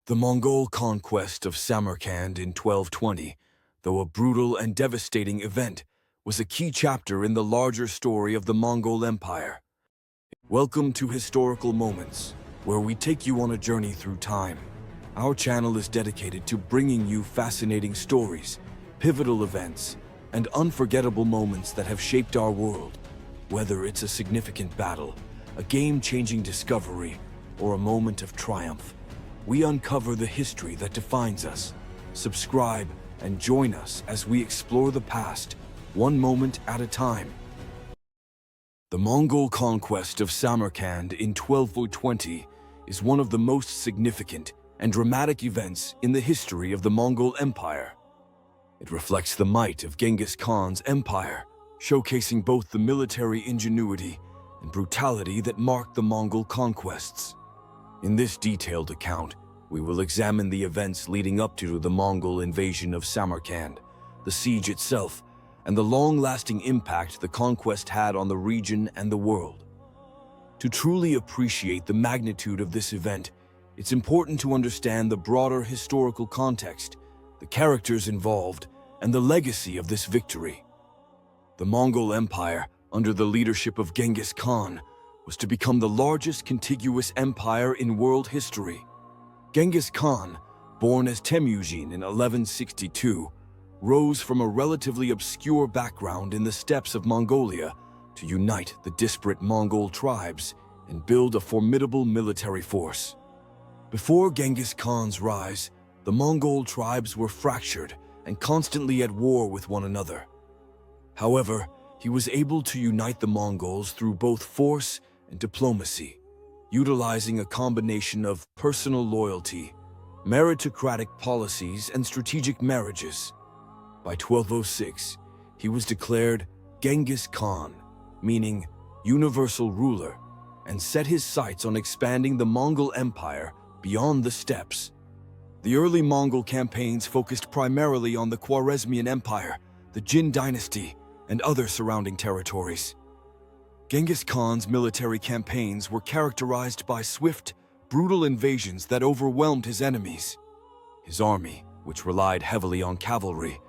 The Mongol conquest of Samarkand in 1220, though a brutal and devastating event, was a key chapter in the larger story of the Mongol Empire. Welcome to Historical Moments, where we take you on a journey through time. Our channel is dedicated to bringing you fascinating stories, pivotal events, and unforgettable moments that have shaped our world. Whether it's a significant battle, a game-changing discovery, or a moment of triumph, we uncover the history that defines us. Subscribe and join us as we explore the past, one moment at a time. The Mongol conquest of Samarkand in 1220 is one of the most significant and dramatic events in the history of the Mongol Empire. It reflects the might of Genghis Khan's empire, showcasing both the military ingenuity and brutality that marked the Mongol conquests. In this detailed account, we will examine the events leading up to the Mongol invasion of Samarkand, the siege itself, and the long-lasting impact the conquest had on the region and the world. To truly appreciate the magnitude of this event, it's important to understand the broader historical context, the characters involved, and the legacy of this victory. The Mongol Empire, under the leadership of Genghis Khan, was to become the largest contiguous empire in world history. Genghis Khan, born as Temujin in 1162, rose from a relatively obscure background in the steppes of Mongolia to unite the disparate Mongol tribes and build a formidable military force. Before Genghis Khan's rise, the Mongol tribes were fractured and constantly at war with one another. However, he was able to unite the Mongols through both force and diplomacy, utilizing a combination of personal loyalty, meritocratic policies, and strategic marriages. By 1206, he was declared Genghis Khan, meaning universal ruler, and set his sights on expanding the Mongol Empire beyond the steppes. The early Mongol campaigns focused primarily on the Khwarezmian Empire, the Jin dynasty, and other surrounding territories. Genghis Khan's military campaigns were characterized by swift, brutal invasions that overwhelmed his enemies. His army, which relied heavily on cavalry,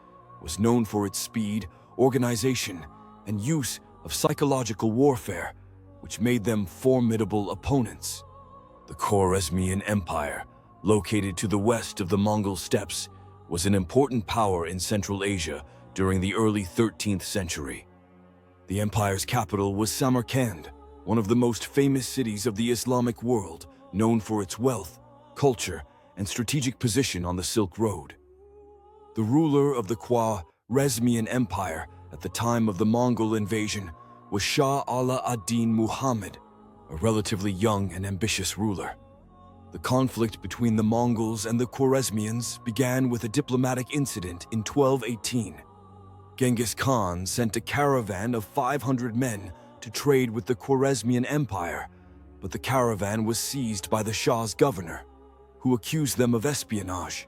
was known for its speed, organization, and use of psychological warfare, which made them formidable opponents. The Khwarezmian Empire, located to the west of the Mongol steppes, was an important power in Central Asia during the early 13th century. The empire's capital was Samarkand, one of the most famous cities of the Islamic world, known for its wealth, culture, and strategic position on the Silk Road. The ruler of the Khwarezmian Empire at the time of the Mongol invasion was Shah Ala ad-Din Muhammad, a relatively young and ambitious ruler. The conflict between the Mongols and the Khwarezmians began with a diplomatic incident in 1218. Genghis Khan sent a caravan of 500 men to trade with the Khwarezmian Empire, but the caravan was seized by the Shah's governor, who accused them of espionage.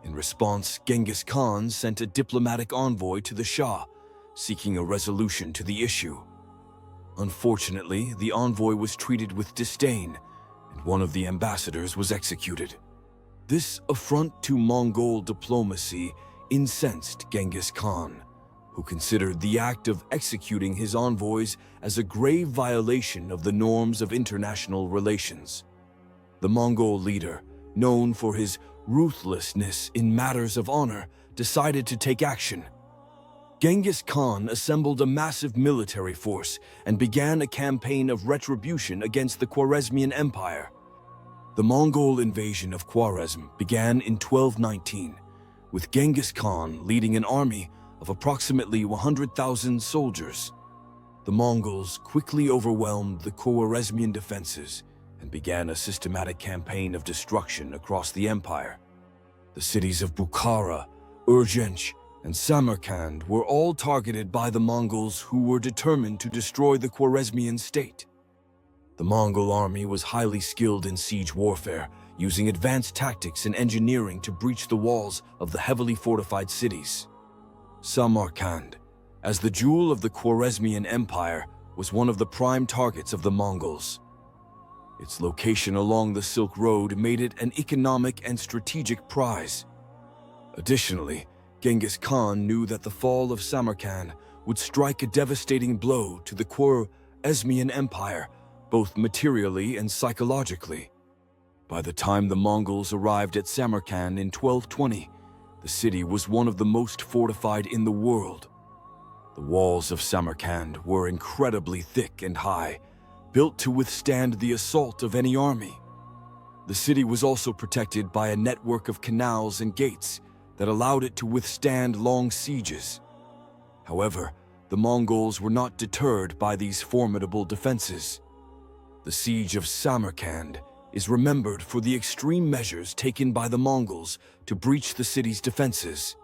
In response, Genghis Khan sent a diplomatic envoy to the Shah, seeking a resolution to the issue. Unfortunately, the envoy was treated with disdain, and one of the ambassadors was executed. This affront to Mongol diplomacy incensed Genghis Khan, who considered the act of executing his envoys as a grave violation of the norms of international relations. The Mongol leader, known for his ruthlessness in matters of honor, decided to take action. Genghis Khan assembled a massive military force and began a campaign of retribution against the Khwarezmian Empire. The Mongol invasion of Khwarezm began in 1219, with Genghis Khan leading an army of approximately 100,000 soldiers. The Mongols quickly overwhelmed the Khwarezmian defenses and began a systematic campaign of destruction across the empire. The cities of Bukhara, Urgench, and Samarkand were all targeted by the Mongols, who were determined to destroy the Khwarezmian state. The Mongol army was highly skilled in siege warfare, using advanced tactics and engineering to breach the walls of the heavily fortified cities. Samarkand, as the jewel of the Khwarezmian Empire, was one of the prime targets of the Mongols. Its location along the Silk Road made it an economic and strategic prize. Additionally, Genghis Khan knew that the fall of Samarkand would strike a devastating blow to the Khwarezmian Empire, both materially and psychologically. By the time the Mongols arrived at Samarkand in 1220, the city was one of the most fortified in the world. The walls of Samarkand were incredibly thick and high, built to withstand the assault of any army. The city was also protected by a network of canals and gates that allowed it to withstand long sieges. However, the Mongols were not deterred by these formidable defenses. The siege of Samarkand is remembered for the extreme measures taken by the Mongols to breach the city's defenses.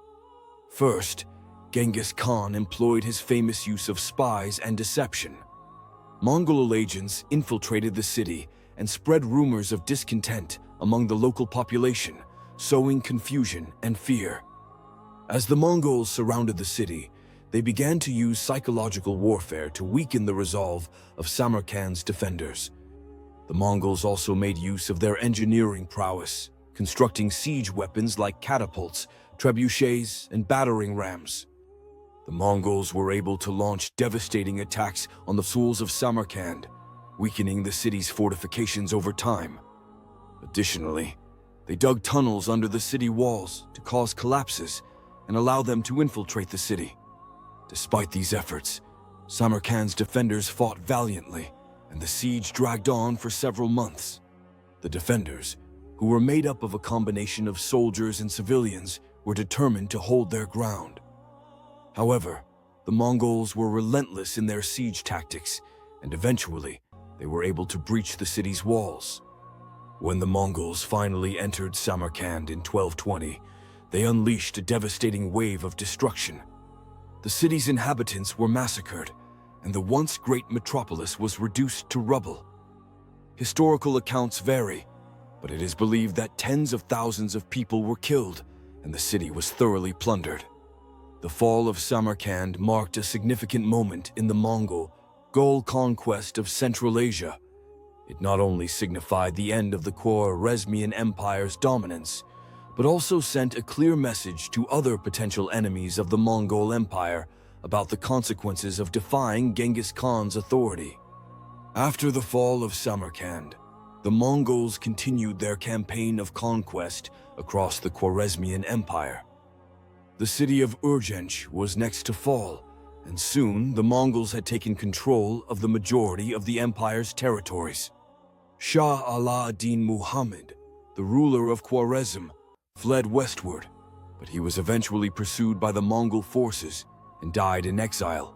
First, Genghis Khan employed his famous use of spies and deception. Mongol agents infiltrated the city and spread rumors of discontent among the local population, sowing confusion and fear. As the Mongols surrounded the city, they began to use psychological warfare to weaken the resolve of Samarkand's defenders. The Mongols also made use of their engineering prowess, constructing siege weapons like catapults, trebuchets, and battering rams. The Mongols were able to launch devastating attacks on the schools of Samarkand, weakening the city's fortifications over time. Additionally, they dug tunnels under the city walls to cause collapses and allow them to infiltrate the city. Despite these efforts, Samarkand's defenders fought valiantly, and the siege dragged on for several months. The defenders, who were made up of a combination of soldiers and civilians, were determined to hold their ground. However, the Mongols were relentless in their siege tactics, and eventually they were able to breach the city's walls. When the Mongols finally entered Samarkand in 1220, they unleashed a devastating wave of destruction. The city's inhabitants were massacred, and the once great metropolis was reduced to rubble. Historical accounts vary, but it is believed that tens of thousands of people were killed, and the city was thoroughly plundered. The fall of Samarkand marked a significant moment in the Mongol conquest of Central Asia. It not only signified the end of the Khwarezmian Empire's dominance, but also sent a clear message to other potential enemies of the Mongol Empire about the consequences of defying Genghis Khan's authority. After the fall of Samarkand, the Mongols continued their campaign of conquest across the Khwarezmian Empire. The city of Urgench was next to fall, and soon the Mongols had taken control of the majority of the empire's territories. Shah Ala-ad-Din Muhammad, the ruler of Khwarezm, fled westward, but he was eventually pursued by the Mongol forces and died in exile.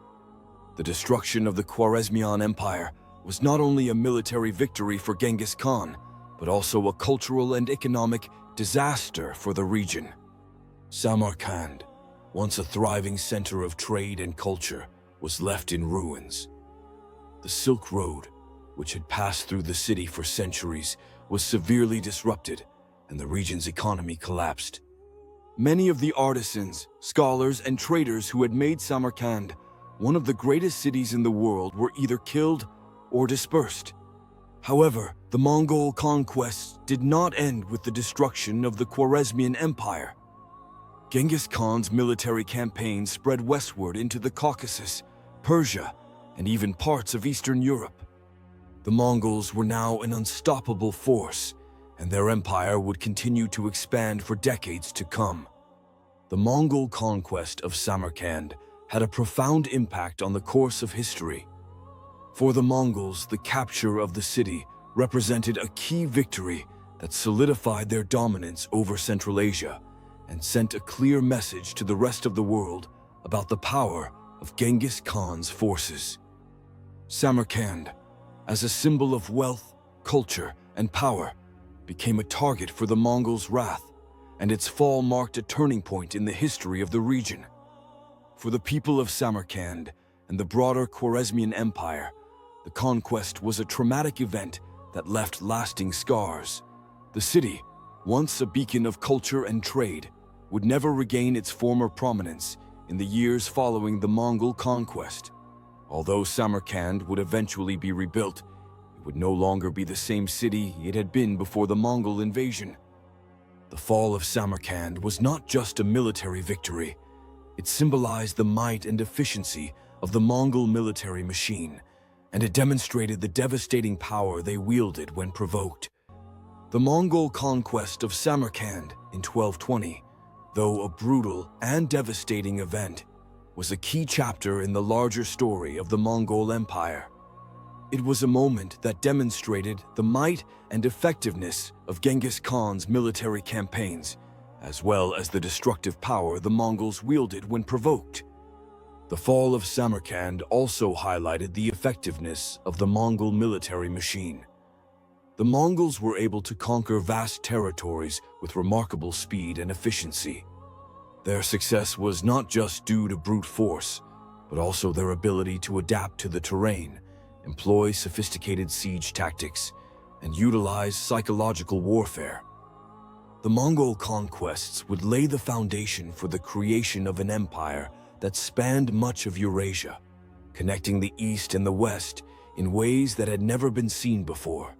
The destruction of the Khwarezmian Empire was not only a military victory for Genghis Khan, but also a cultural and economic disaster for the region. Samarkand, once a thriving center of trade and culture, was left in ruins. The Silk Road, which had passed through the city for centuries, was severely disrupted, and the region's economy collapsed. Many of the artisans, scholars, and traders who had made Samarkand one of the greatest cities in the world were either killed or dispersed. However, the Mongol conquests did not end with the destruction of the Khwarezmian Empire. Genghis Khan's military campaign spread westward into the Caucasus, Persia, and even parts of Eastern Europe. The Mongols were now an unstoppable force, and their empire would continue to expand for decades to come. The Mongol conquest of Samarkand had a profound impact on the course of history. For the Mongols, the capture of the city represented a key victory that solidified their dominance over Central Asia and sent a clear message to the rest of the world about the power of Genghis Khan's forces. Samarkand, as a symbol of wealth, culture, and power, became a target for the Mongols' wrath, and its fall marked a turning point in the history of the region. For the people of Samarkand and the broader Khwarezmian Empire, the conquest was a traumatic event that left lasting scars. The city, once a beacon of culture and trade, would never regain its former prominence in the years following the Mongol conquest. Although Samarkand would eventually be rebuilt, it It would no longer be the same city it had been before the Mongol invasion. The fall of Samarkand was not just a military victory. It symbolized the might and efficiency of the Mongol military machine, and it demonstrated the devastating power they wielded when provoked. The Mongol conquest of Samarkand in 1220, though a brutal and devastating event, was a key chapter in the larger story of the Mongol Empire. It was a moment that demonstrated the might and effectiveness of Genghis Khan's military campaigns, as well as the destructive power the Mongols wielded when provoked. The fall of Samarkand also highlighted the effectiveness of the Mongol military machine. The Mongols were able to conquer vast territories with remarkable speed and efficiency. Their success was not just due to brute force, but also their ability to adapt to the terrain, employ sophisticated siege tactics, and utilize psychological warfare. The Mongol conquests would lay the foundation for the creation of an empire that spanned much of Eurasia, connecting the East and the West in ways that had never been seen before.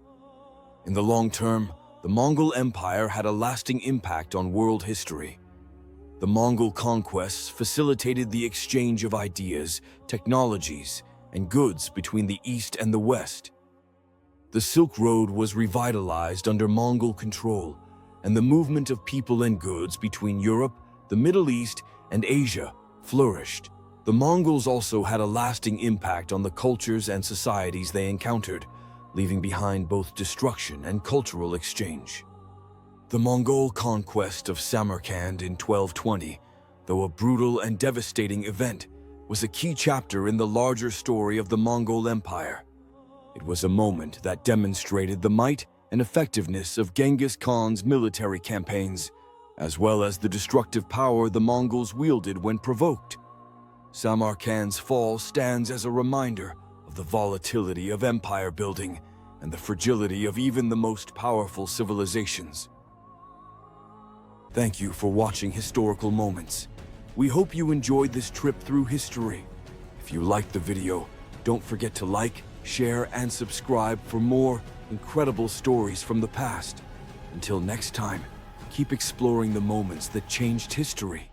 In the long term, the Mongol Empire had a lasting impact on world history. The Mongol conquests facilitated the exchange of ideas, technologies, and goods between the East and the West. The Silk Road was revitalized under Mongol control, and the movement of people and goods between Europe, the Middle East, and Asia flourished. The Mongols also had a lasting impact on the cultures and societies they encountered, leaving behind both destruction and cultural exchange. The Mongol conquest of Samarkand in 1220, though a brutal and devastating event, was a key chapter in the larger story of the Mongol Empire. It was a moment that demonstrated the might and effectiveness of Genghis Khan's military campaigns, as well as the destructive power the Mongols wielded when provoked. Samarkand's fall stands as a reminder of the volatility of empire building and the fragility of even the most powerful civilizations. Thank you for watching Historical Moments. We hope you enjoyed this trip through history. If you liked the video, don't forget to like, share, and subscribe for more incredible stories from the past. Until next time, keep exploring the moments that changed history.